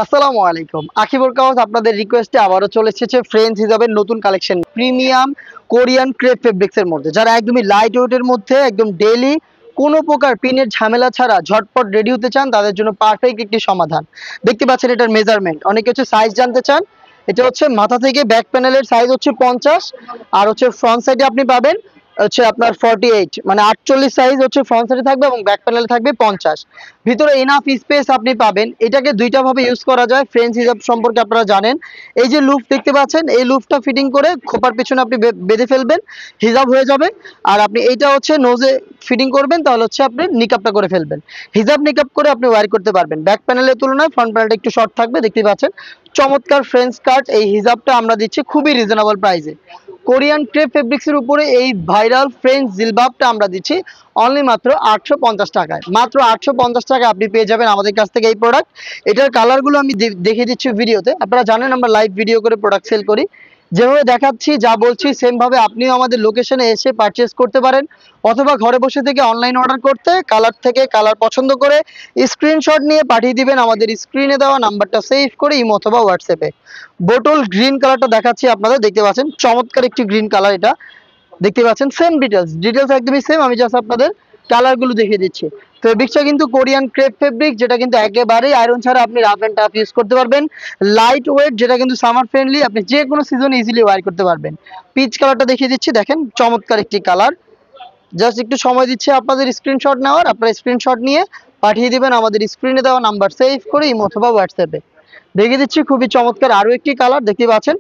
আসসালামু আলাইকুম। আকিবুর কাওয়াস আপনাদের রিকোয়েস্টে আবারও চলে এসেছে ফ্রেন্ডস হিসাবের নতুন collection premium Korean crepe fabrics এর মধ্যে, যারা একদমই লাইট ওয়েটের মধ্যে একদম ডেইলি কোনো প্রকার পিনের ঝামেলা ছাড়া ঝটপট রেডি হতে চান, তাদের জন্য পারফেক্ট একটি সমাধান। দেখতে পাচ্ছেন এটার মেজারমেন্ট, অনেকে হচ্ছে সাইজ জানতে চান। এটা হচ্ছে মাথা থেকে ব্যাক প্যানেলের সাইজ হচ্ছে 50, আর হচ্ছে ফ্রন্ট সাইডে আপনি পাবেন হচ্ছে আপনার 48, মানে 48 সাইজ হচ্ছে ফ্রন্ট সাইডে থাকবে এবং ব্যাক প্যানেলে থাকবে 50। ভিতরে এনাফ স্পেস আপনি পাবেন। এটাকে দুইটা ভাবে ইউজ করা যায়। ফ্রেঞ্চ হিজাব সম্পর্কে আপনারা জানেন, এই যে লুফ দেখতে পাচ্ছেন, এই লুফটা ফিটিং করে খোপার পিছনে আপনি বেঁধে ফেলবেন, হিজাব হয়ে যাবে। আর আপনি এইটা হচ্ছে নোজে ফিটিং করবেন, তাহলে হচ্ছে আপনি নিকাবটা করে ফেলবেন। হিজাব নিকাব করে আপনি ওয়্যার করতে পারবেন। ব্যাক প্যানেলের তুলনায় ফ্রন্ট প্যানেলটা একটু শর্ট থাকবে। দেখতে পাচ্ছেন চমৎকার ফ্রেঞ্চ কাট এই হিজাবটা আমরা দিচ্ছি খুবই রিজনেবল প্রাইসে। কোরিয়ান ক্রেপ ফেব্রিক্সের উপরে এই ভাইরাল ফ্রেঞ্চ জিলবাবটা আমরা দিচ্ছি অনলি মাত্র 850 টাকায়। মাত্র 850 টাকায় আপনি পেয়ে যাবেন আমাদের কাছ থেকে এই প্রোডাক্ট। এটার কালারগুলো আমি দেখিয়ে দিচ্ছি ভিডিওতে। আপনারা জানেন আমরা লাইভ ভিডিও করে প্রোডাক্ট সেল করি, যেভাবে দেখাচ্ছি যা বলছি সেম ভাবে আপনিও আমাদের লোকেশনে এসে পারচেজ করতে পারেন, অথবা ঘরে বসে থেকে অনলাইন অর্ডার করতে কালার থেকে কালার পছন্দ করে স্ক্রিনশট নিয়ে পাঠিয়ে দিবেন আমাদের স্ক্রিনে দেওয়া নাম্বারটা সেভ করে ইমো অথবা হোয়াটসঅ্যাপে। বোটল গ্রিন কালারটা দেখাচ্ছি আপনাদের, দেখতে পাচ্ছেন চমৎকার একটি গ্রিন কালার। এটা দেখতে পাচ্ছেন সেম ডিটেলস একদমই সেম, আমি জাস্ট আপনাদের কালারগুলো দেখিয়ে দিচ্ছি। ফেব্রিক্সটা কিন্তু কোরিয়ান ক্রেপ ফেব্রিক, যেটা কিন্তু একেবারেই আয়রন ছাড়া আপনি রাফ এন্ড টাফ ইউজ করতে পারবেন। লাইট ওয়েট, যেটা কিন্তু সামার ফ্রেন্ডলি, আপনি যে কোনো সিজনে ইজিলি ওয়্যার করতে পারবেন। পিচ কালারটা দেখিয়ে দিচ্ছি, দেখেন চমৎকার একটি কালার। জাস্ট একটু সময় দিচ্ছে আপনাদের স্ক্রিনশট নেওয়ার, আপনারা স্ক্রিনশট নিয়ে পাঠিয়ে দিবেন আমাদের স্ক্রিনে দেওয়া নাম্বার সেভ করে ইমো অথবা হোয়াটসঅ্যাপে। দেখিয়ে দিচ্ছি খুবই চমৎকার আরো একটি কালার, দেখতে পাচ্ছেন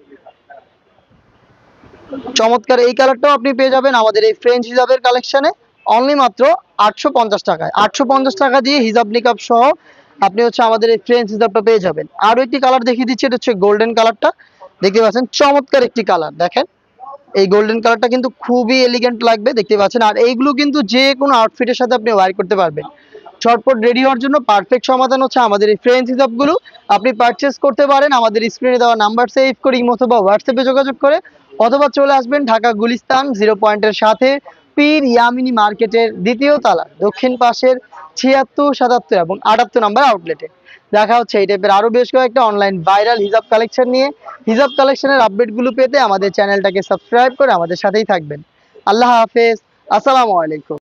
চমৎকার এই কালারটাও আপনি পেয়ে যাবেন আমাদের এই ফ্রেঞ্চ হিজাবের কালেকশনে অনলি মাত্র 850 টাকায়। 850 টাকা দিয়ে হিজাব নিকাব সহ আপনি হচ্ছে আমাদের এই ফ্রেঞ্চ হিজাবটা পেয়ে যাবেন। আরো একটি কালার দেখিয়ে দিচ্ছি, এটা হচ্ছে গোল্ডেন কালারটা। দেখতে পাচ্ছেন চমৎকার একটি কালার, দেখেন এই গোল্ডেন কালারটা কিন্তু খুবই এলিগেন্ট লাগবে, দেখতে পাচ্ছেন। আর এইগুলো কিন্তু যে কোনো আউটফিটের সাথে আপনি ওয়্যার করতে পারবেন। ঝটপট রেডি হওয়ার জন্য পারফেক্ট সমাধান হচ্ছে আমাদের এই ফ্রেঞ্চ হিজাবগুলো। আপনি পারচেস করতে পারেন আমাদের স্ক্রিনে দেওয়া নাম্বার সেভ করে ইমো অথবা হোয়াটসঅ্যাপে যোগাযোগ করে, অথবা চলে আসবেন ঢাকা গুলিস্তান 0 পয়েন্টের সাথে পীর ইয়ামিনী মার্কেটের দ্বিতীয় তলা দক্ষিণ পাশের 76, 77 এবং 78 নম্বর আউটলেটে। দেখা হচ্ছে এই টাইপের আরো বেশ কয়েকটা অনলাইন ভাইরাল হিজাব কালেকশন নিয়ে। হিজাব কালেকশনের আপডেটগুলো পেতে আমাদের চ্যানেলটাকে সাবস্ক্রাইব করে আমাদের সাথেই থাকবেন। আল্লাহ হাফেজ, আসসালামু আলাইকুম।